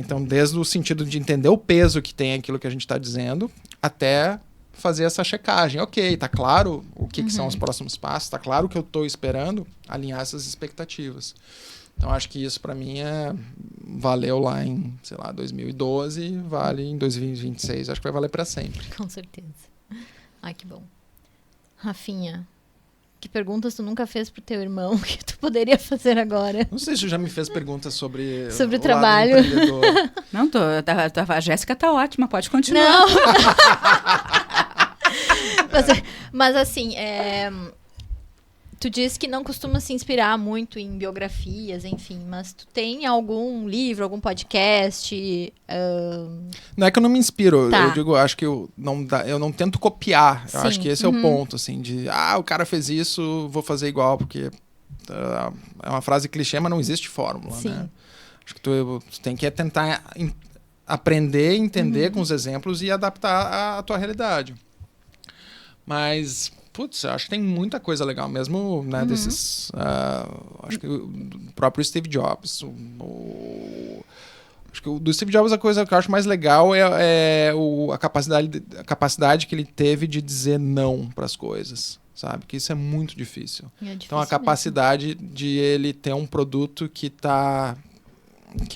Então, desde o sentido de entender o peso que tem aquilo que a gente está dizendo, até fazer essa checagem. Ok, tá claro o que são os próximos passos, tá claro o que eu estou esperando, alinhar essas expectativas. Então, acho que isso, para mim, valeu lá em, sei lá, 2012, vale em 2026. Acho que vai valer para sempre. Com certeza. Ai, que bom. Rafinha, que perguntas tu nunca fez pro teu irmão que tu poderia fazer agora? Não sei se tu já me fez perguntas sobre o trabalho. Não, a Jéssica tá ótima, pode continuar. Não. mas assim, tu diz que não costuma se inspirar muito em biografias, enfim, mas tu tem algum livro, algum podcast? Não é que eu não me inspiro, Tá. Eu digo, acho que eu não tento copiar. Eu Sim. acho que esse é o ponto, assim, de, o cara fez isso, vou fazer igual, porque é uma frase clichê, mas não existe fórmula, Sim. né? Acho que tu tem que tentar aprender, entender com os exemplos e adaptar à tua realidade. Mas... putz, acho que tem muita coisa legal mesmo, né, desses... acho que o próprio Steve Jobs. Acho que o do Steve Jobs, a coisa que eu acho mais legal é a capacidade que ele teve de dizer não para as coisas, sabe? Que isso é muito difícil. Então, a capacidade de ele ter um produto que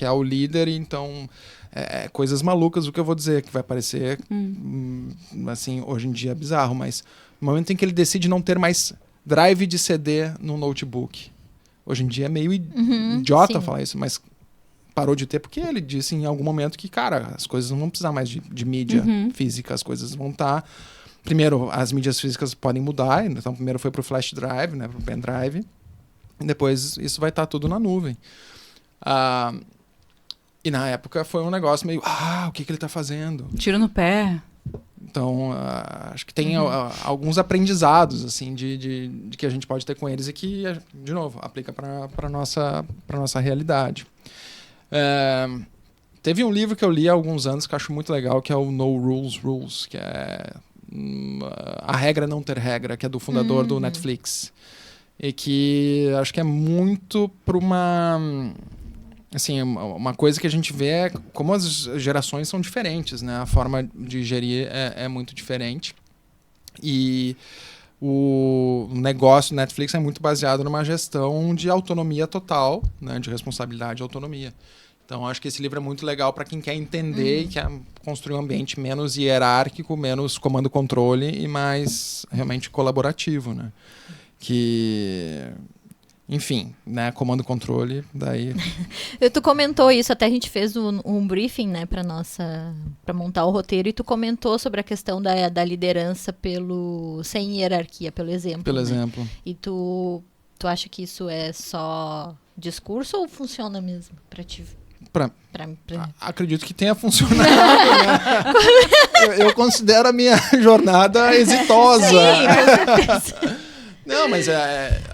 é o líder, então... coisas malucas, o que eu vou dizer, que vai parecer, assim, hoje em dia bizarro, mas... no momento em que ele decide não ter mais drive de CD no notebook. Hoje em dia é meio idiota falar isso, mas parou de ter porque ele disse em algum momento que, cara, as coisas não vão precisar mais de mídia física, as coisas vão estar... Primeiro, as mídias físicas podem mudar, então primeiro foi pro flash drive, né, pro pendrive, e depois isso vai estar tudo na nuvem. E na época foi um negócio meio, o que ele tá fazendo? Tiro no pé. Então, acho que tem alguns aprendizados, assim, de que a gente pode ter com eles e que, de novo, aplica para nossa realidade. Teve um livro que eu li há alguns anos que eu acho muito legal, que é o No Rules Rules, que é A Regra Não Ter Regra, que é do fundador do Netflix. E que acho que é muito para assim, uma coisa que a gente vê é como as gerações são diferentes, né? A forma de gerir é muito diferente. E o negócio do Netflix é muito baseado numa gestão de autonomia total, né? De responsabilidade e autonomia. Então, acho que esse livro é muito legal para quem quer entender e quer construir um ambiente menos hierárquico, menos comando-controle e mais realmente colaborativo, né? Enfim, né? Comando-controle, daí... Tu comentou isso, até a gente fez um briefing, né, para montar o roteiro, e tu comentou sobre a questão da liderança sem hierarquia, pelo exemplo. Pelo né? exemplo. E tu acha que isso é só discurso ou funciona mesmo para ti? Acredito que tenha funcionado. Né? eu considero a minha jornada exitosa. Sim, com certeza. Não, mas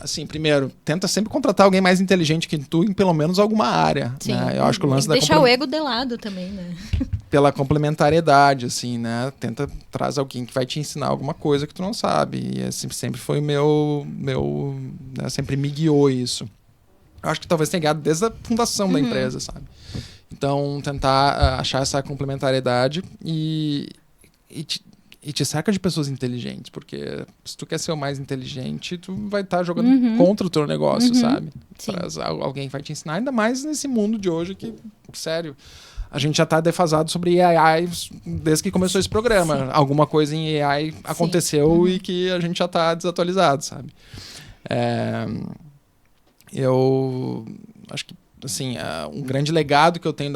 assim, primeiro, tenta sempre contratar alguém mais inteligente que tu em pelo menos alguma área. Sim. Né? Eu acho que o lance deixar o ego de lado também, né? Pela complementariedade, assim, né? Tenta trazer alguém que vai te ensinar alguma coisa que tu não sabe. E sempre foi o meu né? Sempre me guiou isso. Eu acho que talvez tenha guiado desde a fundação da empresa, sabe? Então, tentar achar essa complementariedade e te cerca de pessoas inteligentes, porque se tu quer ser o mais inteligente, tu vai estar jogando contra o teu negócio, sabe? Traz alguém que vai te ensinar, ainda mais nesse mundo de hoje que, sério, a gente já está defasado sobre AI desde que começou esse programa. Sim. Alguma coisa em AI aconteceu e que a gente já está desatualizado, sabe? Eu acho que assim, um grande legado que eu tenho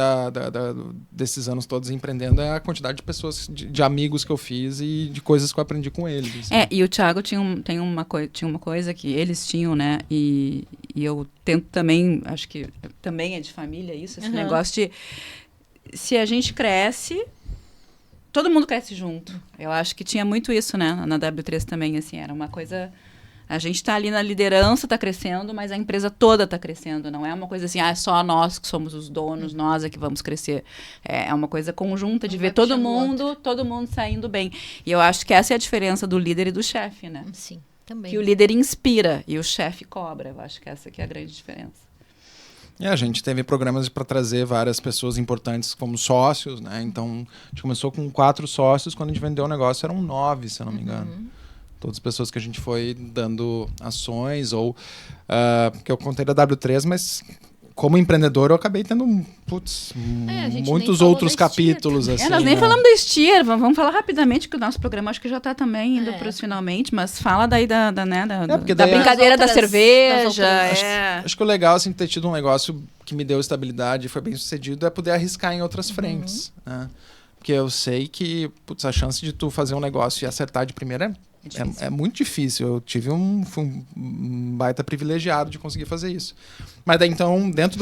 desses anos todos empreendendo é a quantidade de pessoas, de amigos que eu fiz e de coisas que eu aprendi com eles. Assim. E o Thiago tinha uma coisa que eles tinham, né? E eu tento também, acho que também é de família isso, esse negócio de... Se a gente cresce, todo mundo cresce junto. Eu acho que tinha muito isso, né? Na W3 também, assim, era uma coisa... A gente está ali na liderança, está crescendo, mas a empresa toda está crescendo. Não é uma coisa assim, só nós que somos os donos, nós é que vamos crescer. É uma coisa conjunta de ver todo mundo saindo bem. E eu acho que essa é a diferença do líder e do chefe, né? Sim, também. Que o líder inspira e o chefe cobra. Eu acho que essa que é a grande diferença. A gente teve programas para trazer várias pessoas importantes como sócios, né? Então, a gente começou com 4 sócios, quando a gente vendeu o negócio eram 9, se eu não me engano. Todas as pessoas que a gente foi dando ações, ou porque eu contei da W3, mas como empreendedor eu acabei tendo muitos outros capítulos. Assim, nós nem falamos da Steer, vamos falar rapidamente, que o nosso programa acho que já está também indo para os finalmente, mas fala daí da brincadeira da cerveja. Acho que o legal assim, ter tido um negócio que me deu estabilidade e foi bem sucedido é poder arriscar em outras frentes. Né? Porque eu sei que a chance de tu fazer um negócio e acertar de primeira é muito difícil. Eu tive um baita privilegiado de conseguir fazer isso. Mas daí, então, dentro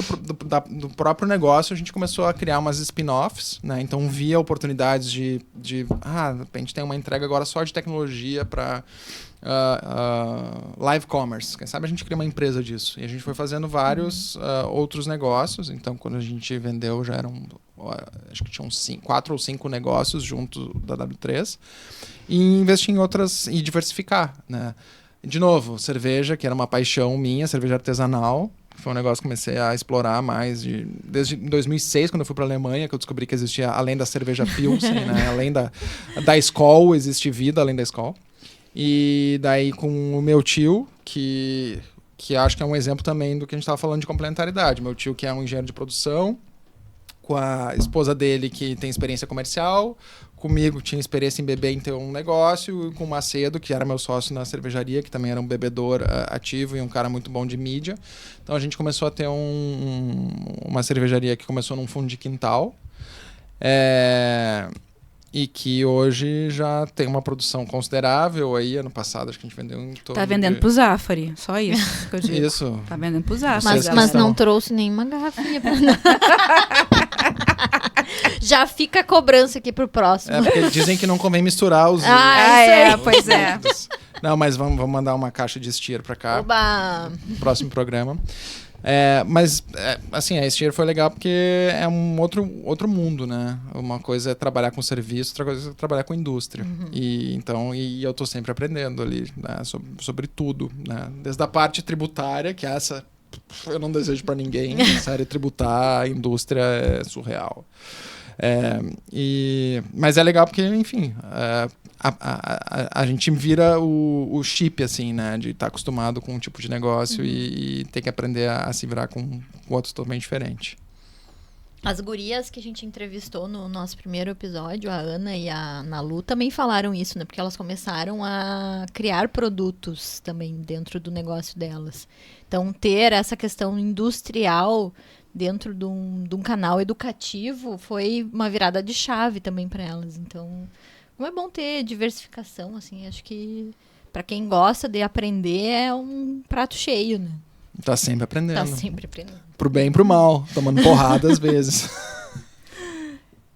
do próprio negócio, a gente começou a criar umas spin-offs, né? Então, via oportunidades de repente tem uma entrega agora só de tecnologia para live commerce. Quem sabe a gente cria uma empresa disso. E a gente foi fazendo vários outros negócios. Então, quando a gente vendeu, já eram... acho que tinham 4 ou 5 negócios junto da W3. E investir em outras e diversificar, né? De novo, cerveja, que era uma paixão minha, cerveja artesanal. Foi um negócio que comecei a explorar mais desde 2006, quando eu fui para a Alemanha, que eu descobri que existia, além da cerveja Pilsen, né? Além da Skol, existe vida além da Skol. E daí com o meu tio, que acho que é um exemplo também do que a gente estava falando de complementaridade. Meu tio, que é um engenheiro de produção, com a esposa dele, que tem experiência comercial, comigo, tinha experiência em beber, em ter um negócio, e com o Macedo, que era meu sócio na cervejaria, que também era um bebedor ativo e um cara muito bom de mídia. Então a gente começou a ter uma cervejaria que começou num fundo de quintal, e que hoje já tem uma produção considerável. Aí, ano passado, acho que a gente vendeu em torno Tá vendendo pro Zafari, só isso que eu digo. Isso. Tá vendendo pro Zafari. Mas não trouxe nenhuma garrafinha pra nós. Já fica a cobrança aqui pro próximo. Porque dizem que não convém misturar os... Pois é. Não, mas vamos mandar uma caixa de Steer pra cá. Oba! No próximo programa. Assim, a Steer foi legal porque é um outro mundo, né? Uma coisa é trabalhar com serviço, outra coisa é trabalhar com indústria. E eu tô sempre aprendendo ali, né? sobre tudo, né? Desde a parte tributária, que é essa eu não desejo pra ninguém. Série tributar, a indústria é surreal. Mas é legal porque, enfim, a gente vira o chip, assim, né? De estar acostumado com um tipo de negócio e ter que aprender a se virar com outros totalmente diferente. As gurias que a gente entrevistou no nosso primeiro episódio, a Ana e a Nalu, também falaram isso, né? Porque elas começaram a criar produtos também dentro do negócio delas. Então, ter essa questão industrial dentro de um canal educativo foi uma virada de chave também para elas. Então, como é bom ter diversificação, assim, acho que para quem gosta de aprender é um prato cheio, né? Tá sempre aprendendo. Tá sempre aprendendo. Pro bem e pro mal, tomando porrada às vezes.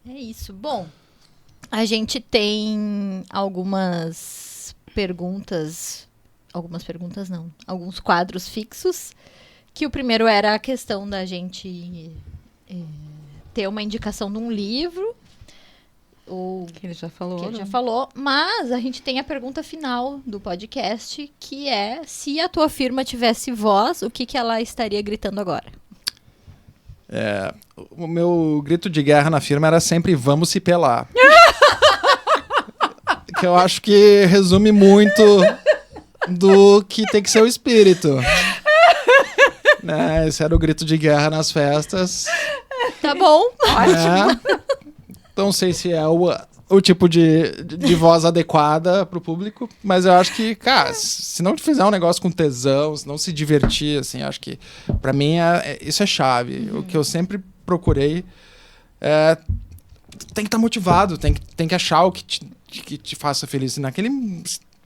É isso. Bom, a gente tem alguns quadros fixos, que o primeiro era a questão da gente ter uma indicação de um livro, que ele já falou. Que ele já falou, mas a gente tem a pergunta final do podcast, que é: se a tua firma tivesse voz, o que ela estaria gritando agora? O meu grito de guerra na firma era sempre vamos se pelar. Que eu acho que resume muito do que tem que ser o espírito. Né? Esse era o grito de guerra nas festas. Tá bom. Ótimo. Não sei se é o tipo de voz adequada pro público, mas eu acho que, cara, se não fizer um negócio com tesão, se não se divertir, assim, acho que pra mim isso é chave. O que eu sempre procurei tem que estar motivado, tem que achar o que te faça feliz.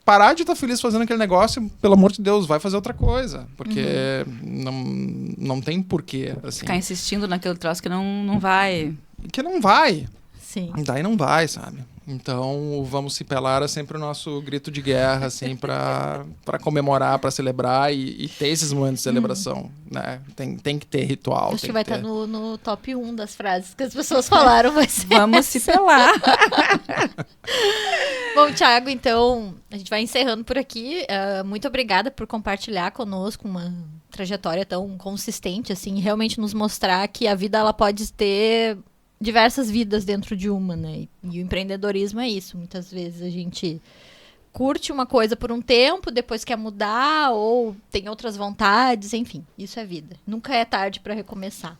Parar de estar feliz fazendo aquele negócio, pelo amor de Deus, vai fazer outra coisa. Porque não tem porquê, assim. Ficar insistindo naquele troço que não vai. Que não vai. Sim. Daí não vai, sabe? Então, o Vamos Se Pelar é sempre o nosso grito de guerra, assim, pra comemorar, pra celebrar e ter esses momentos de celebração, né? Tem que ter ritual. Acho que vai estar no top 1 das frases que as pessoas falaram. Vai ser Vamos se pelar. Bom, Thiago, então, a gente vai encerrando por aqui. Muito obrigada por compartilhar conosco uma trajetória tão consistente, assim, e realmente nos mostrar que a vida ela pode ter diversas vidas dentro de uma, né? E o empreendedorismo é isso. Muitas vezes a gente curte uma coisa por um tempo, depois quer mudar ou tem outras vontades, enfim, isso é vida. Nunca é tarde para recomeçar.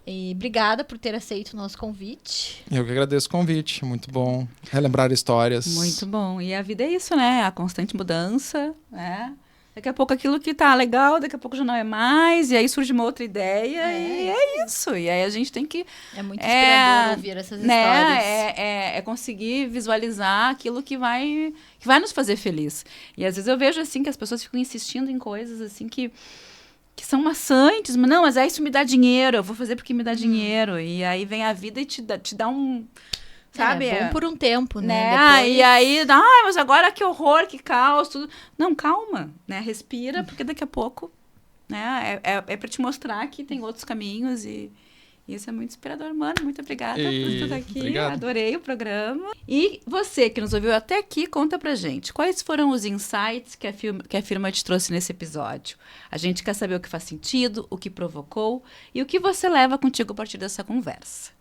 E obrigada por ter aceito o nosso convite. Eu que agradeço o convite. Muito bom relembrar histórias. Muito bom. E a vida é isso, né? A constante mudança, né? Daqui a pouco aquilo que tá legal, daqui a pouco já não é mais, e aí surge uma outra ideia, e é isso. E aí a gente tem que... É muito inspirador ouvir essas histórias. É conseguir visualizar aquilo que vai nos fazer feliz. E às vezes eu vejo, assim, que as pessoas ficam insistindo em coisas, assim, que são maçantes, mas não, mas isso me dá dinheiro, eu vou fazer porque me dá dinheiro. E aí vem a vida e te dá um... Sabe? É bom por um tempo, né? Depois... E aí, mas agora que horror, que caos, tudo. Não, calma, né? Respira, porque daqui a pouco, né? É pra te mostrar que tem outros caminhos e isso é muito inspirador, mano. Muito obrigada por estar aqui. Obrigado. Adorei o programa. E você que nos ouviu até aqui, conta pra gente. Quais foram os insights que a firma te trouxe nesse episódio? A gente quer saber o que faz sentido, o que provocou e o que você leva contigo a partir dessa conversa.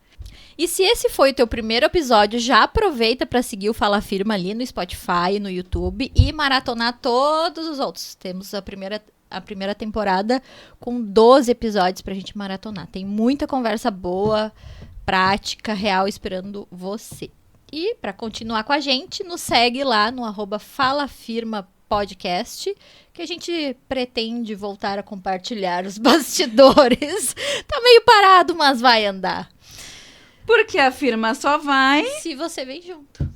E se esse foi o teu primeiro episódio, já aproveita para seguir o Fala Firma ali no Spotify, no YouTube e maratonar todos os outros. Temos a primeira temporada com 12 episódios pra gente maratonar. Tem muita conversa boa, prática, real, esperando você. E para continuar com a gente, nos segue lá no @FalaFirmaPodcast, que a gente pretende voltar a compartilhar os bastidores. Tá meio parado, mas vai andar. Porque a firma só vai... se você vem junto.